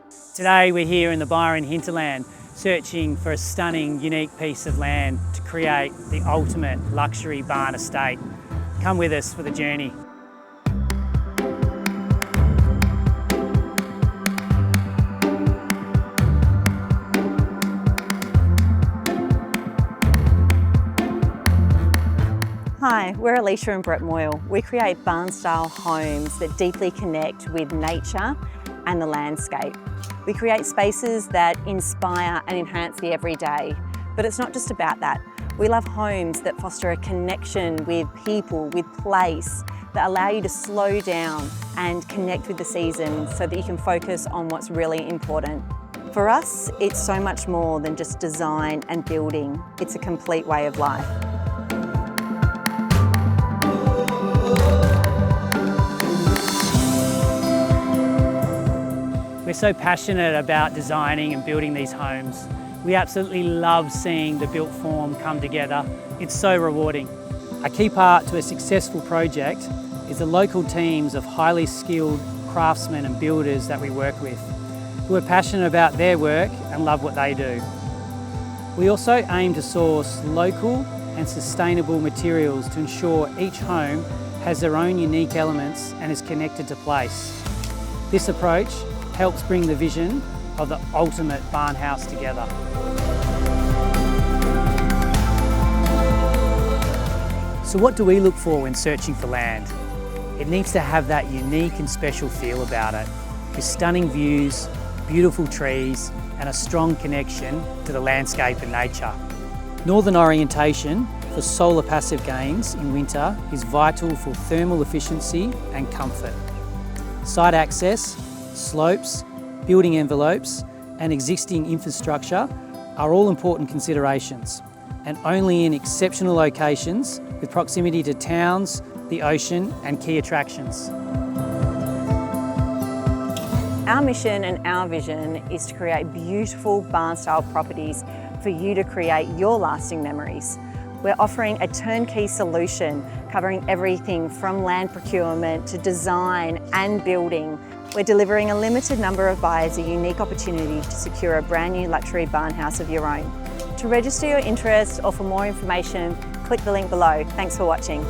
Today we're here in the Byron hinterland, searching for a stunning, unique piece of land to create the ultimate luxury barn estate. Come with us for the journey. Hi, we're Alesha and Brett Moyle. We create barn-style homes that deeply connect with nature and the landscape. We create spaces that inspire and enhance the everyday, but it's not just about that. We love homes that foster a connection with people, with place, that allow you to slow down and connect with the season so that you can focus on what's really important. For us, it's so much more than just design and building. It's a complete way of life. We're so passionate about designing and building these homes. We absolutely love seeing the built form come together. It's so rewarding. A key part to a successful project is the local teams of highly skilled craftsmen and builders that we work with, who are passionate about their work and love what they do. We also aim to source local and sustainable materials to ensure each home has their own unique elements and is connected to place. This approach helps bring the vision of the ultimate barn house together. So what do we look for when searching for land? It needs to have that unique and special feel about it, with stunning views, beautiful trees, and a strong connection to the landscape and nature. Northern orientation for solar passive gains in winter is vital for thermal efficiency and comfort. Site access, slopes, building envelopes, and existing infrastructure are all important considerations, and only in exceptional locations with proximity to towns, the ocean, and key attractions. Our mission and our vision is to create beautiful barn-style properties for you to create your lasting memories. We're offering a turnkey solution covering everything from land procurement to design and building. We're delivering a limited number of buyers a unique opportunity to secure a brand new luxury barn house of your own. To register your interest or for more information, click the link below. Thanks for watching.